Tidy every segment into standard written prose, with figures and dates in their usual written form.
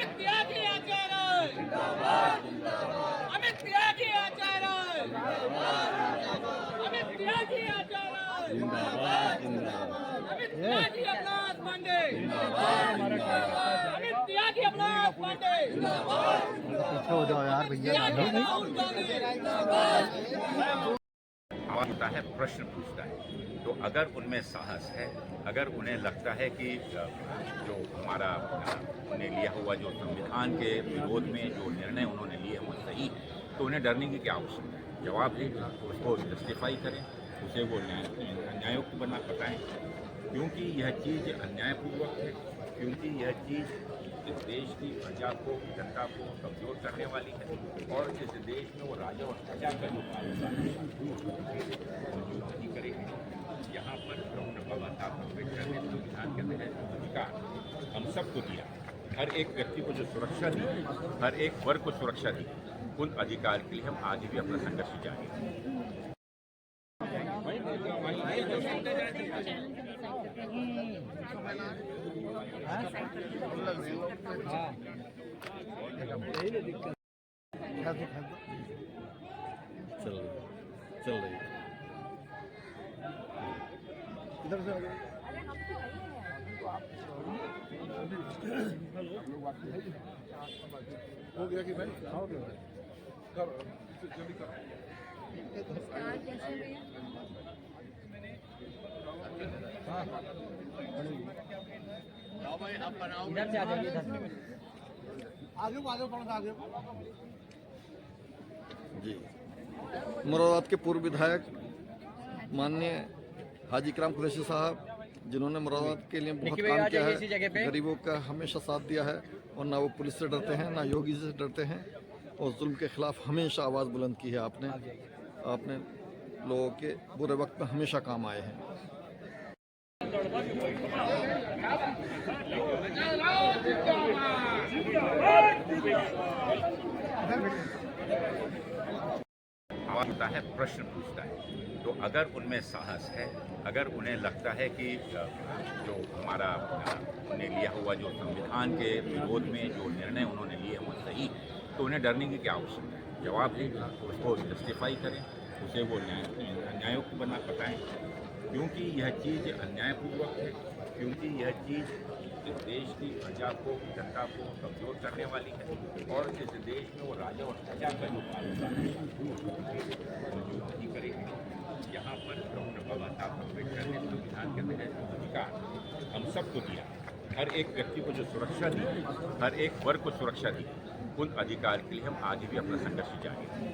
अमित त्यागी आचार्य जिंदाबाद जिंदाबाद अमित त्यागी आचार्य जिंदाबाद अमित त्यागी आचार्य जिंदाबाद जिंदाबाद अमित त्यागी अविनाश पांडे जिंदाबाद अमित त्यागी अविनाश पांडे जिंदाबाद पीछे हो जाओ यार भैया आवाज होता है, प्रश्न पूछता है। तो अगर उनमें साहस है, अगर उन्हें लगता है कि जो हमारा उन्हें लिया हुआ जो संविधान के विरोध में जो निर्णय उन्होंने लिए वो सही है, तो उन्हें डरने की क्या आवश्यकता है। जवाब दें, उसको जस्टिफाई करें, उसे वो न्यायोक्त बना बताएं, क्योंकि यह चीज़ अन्यायपूर्वक है, क्योंकि यह चीज़ इस देश की प्रजा को, जनता को कमजोर करने वाली है, और इस देश में वो राजा और प्रजा का जो कारोबार नहीं करेंगे। यहाँ पर डॉक्टर बाबा साहब अम्बेडकर ने संविधान के तहत अधिकार हम सबको दिया, हर एक व्यक्ति को जो सुरक्षा दी, हर एक वर्ग को सुरक्षा दी, उन अधिकार के लिए हम आगे भी अपना संघर्ष जारी रखेंगे। चल रही इधर से हो गया कि भाई हो गया कर जल्दी कर इधर से आ जाइए, इधर आगे पड़ता आगे जी। मुरादाबाद के पूर्व विधायक माननीय हाजी इकराम कुरैशी साहब, जिन्होंने मुरादाबाद के लिए बहुत काम किया है, गरीबों का हमेशा साथ दिया है, और ना वो पुलिस से डरते हैं, ना योगी से डरते हैं, और जुल्म के खिलाफ हमेशा आवाज़ बुलंद की है। आपने लोगों के बुरे वक्त में हमेशा काम आए हैं। आवाज होता है, प्रश्न पूछता है। तो अगर उनमें साहस है, अगर उन्हें लगता है कि जो हमारा उन्हें लिया हुआ जो संविधान के विरोध में जो निर्णय उन्होंने लिए वो सही है, तो उन्हें डरने की क्या आवश्यकता है। जवाब दें, उसको जस्टिफाई करें, उसे वो न्यायोक्त बना बताएं, क्योंकि यह चीज़ अन्यायपूर्वक है, क्योंकि यह चीज़ इस देश की प्रजा को, जनता को कमजोर करने वाली है, और इस देश में वो राजा और प्रजा का जो कारोबार नहीं करेंगे। यहाँ पर डॉक्टर बाबा साहब अम्बेडकर ने संविधान के तहत अधिकार हम सबको दिया, हर एक व्यक्ति को जो सुरक्षा दी, हर एक वर्ग को सुरक्षा दी, उन अधिकार के लिए हम आगे भी अपना संघर्ष जारी रखेंगे।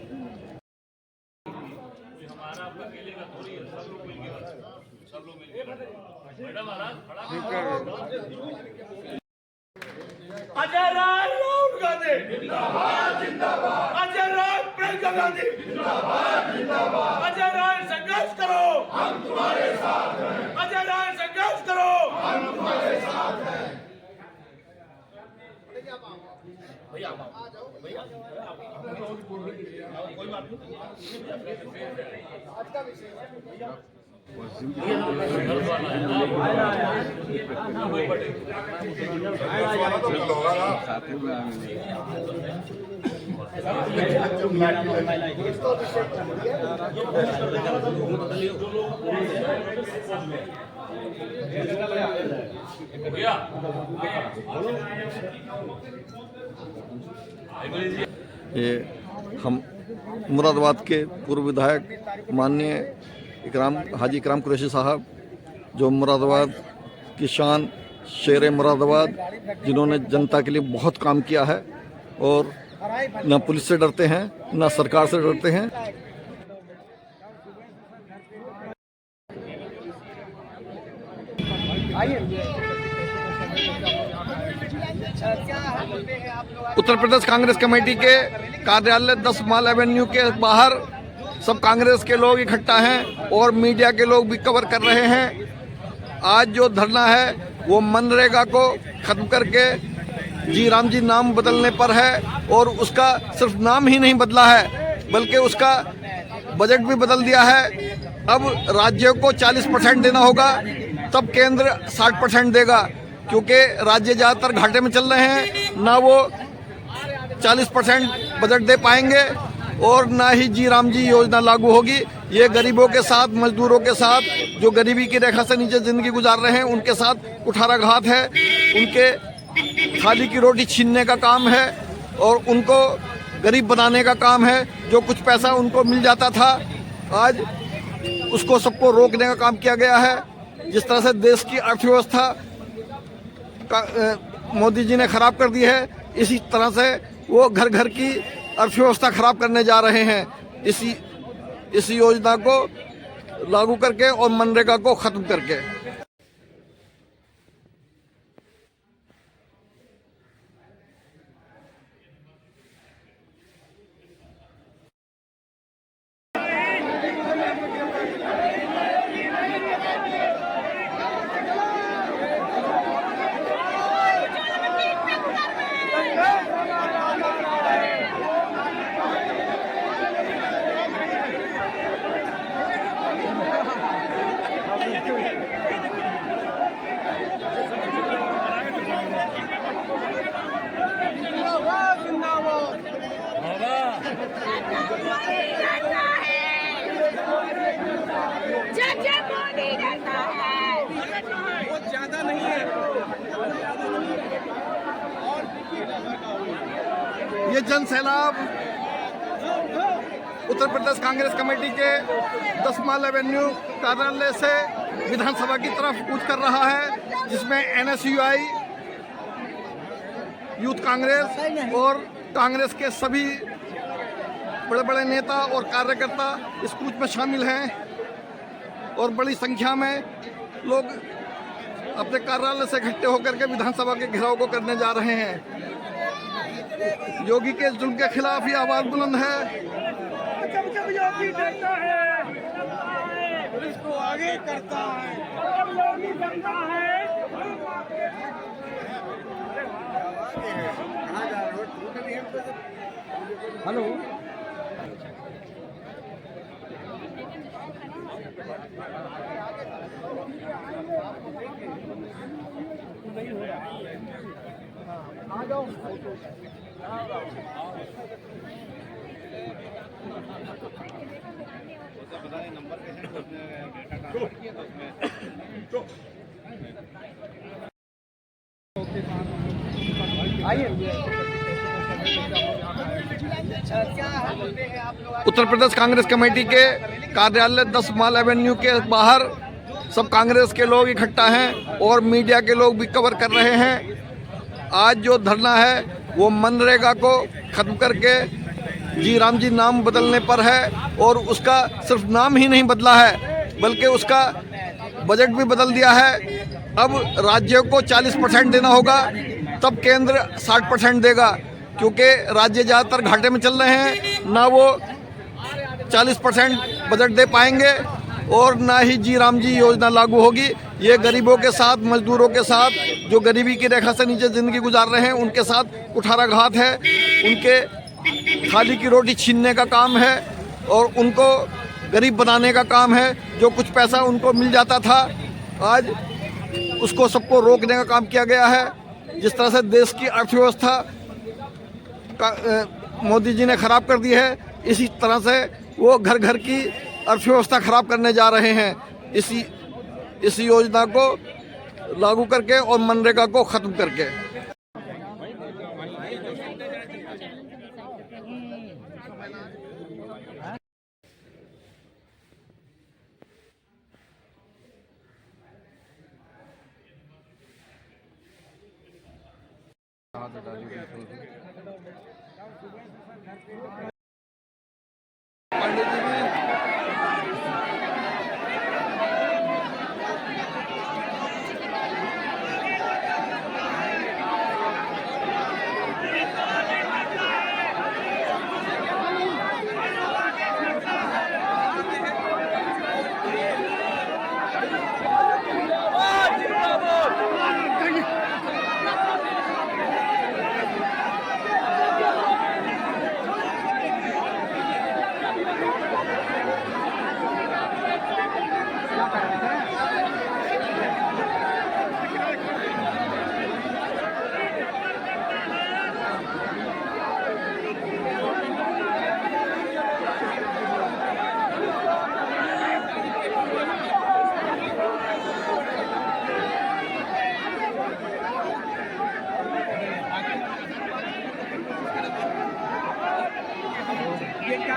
अजय राय राहुल गांधी जिंदाबाद जिंदाबाद अजय राय प्रियंका गांधी जिंदाबाद जिंदाबाद अजय राय संघर्ष करो, हम तुम्हारे साथ हैं। अजय राय संघर्ष करो, हम तुम्हारे साथ हैं। भैया आ जाओ भैया, कोई बात नहीं, आज का विषय ये हम मुरादाबाद के पूर्व विधायक माननीय हाजी इकराम कुरैशी साहब, जो मुरादाबाद की शान, शेर मुरादाबाद, जिन्होंने जनता के लिए बहुत काम किया है, और न पुलिस से डरते हैं, न सरकार से डरते हैं। उत्तर प्रदेश कांग्रेस कमेटी के कार्यालय 10 माइल एवेन्यू के बाहर सब कांग्रेस के लोग इकट्ठा हैं, और मीडिया के लोग भी कवर कर रहे हैं। आज जो धरना है वो मनरेगा को खत्म करके जी राम जी नाम बदलने पर है, और उसका सिर्फ नाम ही नहीं बदला है बल्कि उसका बजट भी बदल दिया है। अब राज्यों को 40% देना होगा, तब केंद्र 60% देगा। क्योंकि राज्य ज़्यादातर घाटे में चल रहे हैं, ना वो 40% बजट दे पाएंगे और ना ही जी राम जी योजना लागू होगी। ये गरीबों के साथ, मजदूरों के साथ, जो गरीबी की रेखा से नीचे ज़िंदगी गुजार रहे हैं, उनके साथ कुठाराघात है। उनके थाली की रोटी छीनने का काम है और उनको गरीब बनाने का काम है। जो कुछ पैसा उनको मिल जाता था, आज उसको सबको रोकने का काम किया गया है। जिस तरह से देश की अर्थव्यवस्था मोदी जी ने खराब कर दी है, इसी तरह से वो घर घर की अर्थव्यवस्था खराब करने जा रहे हैं। इसी योजना को लागू करके और मनरेगा को खत्म करके। ये जन सैलाब उत्तर प्रदेश कांग्रेस कमेटी के 10 माइल एवेन्यू कार्यालय से विधानसभा की तरफ कूच कर रहा है, जिसमें NSUI, यूथ कांग्रेस और कांग्रेस के सभी बड़े बड़े नेता और कार्यकर्ता इस कूच में शामिल हैं और बड़ी संख्या में लोग अपने कार्यालय से इकट्ठे होकर के विधानसभा के घेराव को करने जा रहे हैं। योगी के जुल्म के खिलाफ ये आवाज बुलंद है। जब जब योगी डरता है, पुलिस को आगे करता है, जब योगी डरता है। हेलो, आ जाओ। उत्तर प्रदेश कांग्रेस कमेटी के कार्यालय 10 माइल एवेन्यू के बाहर सब कांग्रेस के लोग इकट्ठा हैं और मीडिया के लोग भी कवर कर रहे हैं। आज जो धरना है वो मनरेगा को खत्म करके जी राम जी नाम बदलने पर है और उसका सिर्फ नाम ही नहीं बदला है बल्कि उसका बजट भी बदल दिया है। अब राज्यों को 40% देना होगा, तब केंद्र 60% देगा, क्योंकि राज्य ज़्यादातर घाटे में चल रहे हैं, ना वो 40% बजट दे पाएंगे और ना ही जी राम जी योजना लागू होगी। ये गरीबों के साथ, मजदूरों के साथ, जो गरीबी की रेखा से नीचे ज़िंदगी गुजार रहे हैं, उनके साथ कुठाराघात है। उनके थाली की रोटी छीनने का काम है और उनको गरीब बनाने का काम है। जो कुछ पैसा उनको मिल जाता था, आज उसको सबको रोकने का काम किया गया है। जिस तरह से देश की अर्थव्यवस्था मोदी जी ने खराब कर दी है, इसी तरह से वो घर घर की अर्थव्यवस्था खराब करने जा रहे हैं। इसी योजना को लागू करके और मनरेगा को खत्म करके।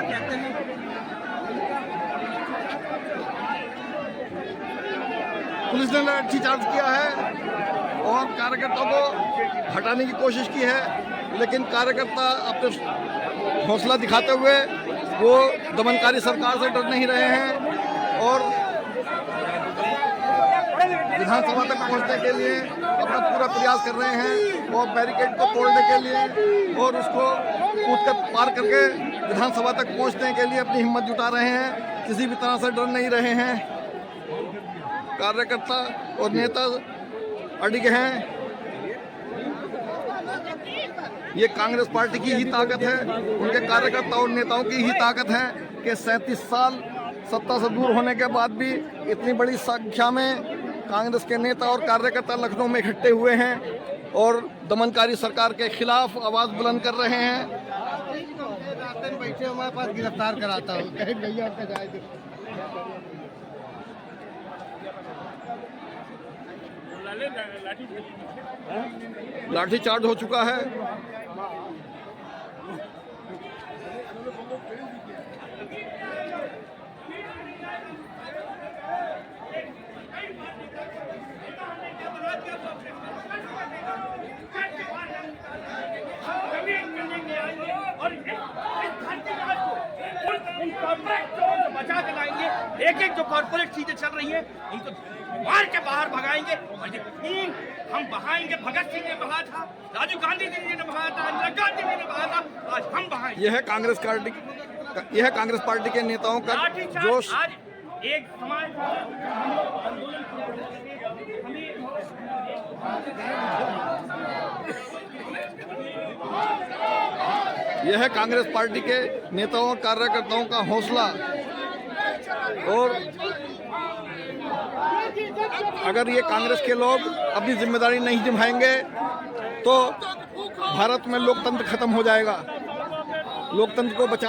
क्या कहते हैं? पुलिस ने लाठीचार्ज किया है और कार्यकर्ताओं को हटाने की कोशिश की है, लेकिन कार्यकर्ता अपने हौसला दिखाते हुए वो दमनकारी सरकार से डर नहीं रहे हैं और विधानसभा तक पहुंचने के लिए अपना पूरा प्रयास कर रहे हैं और बैरिकेड को तोड़ने के लिए और उसको कूदकर पार करके विधानसभा तक पहुंचने के लिए अपनी हिम्मत जुटा रहे हैं। किसी भी तरह से डर नहीं रहे हैं। कार्यकर्ता और नेता अडिग हैं। ये कांग्रेस पार्टी की ही ताकत है, उनके कार्यकर्ता और नेताओं की ही ताकत है कि 37 साल सत्ता से दूर होने के बाद भी इतनी बड़ी संख्या में कांग्रेस के नेता और कार्यकर्ता लखनऊ में इकट्ठे हुए हैं और दमनकारी सरकार के खिलाफ आवाज बुलंद कर रहे हैं। रास्ते में बैठे हमारे पास गिरफ्तार कराता हूँ, कहीं भैया आपका जाए लाठी चार्ज हो चुका है। बचा के लाएंगे। एक एक जो कॉर्पोरेट चीजें चल रही हैं उनको मार के बाहर भगाएंगे और ये खून हम बहाएंगे। भगत सिंह ने बहाया था, राजीव गांधी जी ने बहाया था, इंदिरा गांधी जी ने बहाया था, आज हम बहाएंगे। यह है कांग्रेस पार्टी के नेताओं का जोश। आज एक समाज आंदोलन यह है कांग्रेस पार्टी के नेताओं और कार्यकर्ताओं का हौसला। और अगर ये कांग्रेस के लोग अपनी जिम्मेदारी नहीं निभाएंगे तो भारत में लोकतंत्र खत्म हो जाएगा। लोकतंत्र को बचा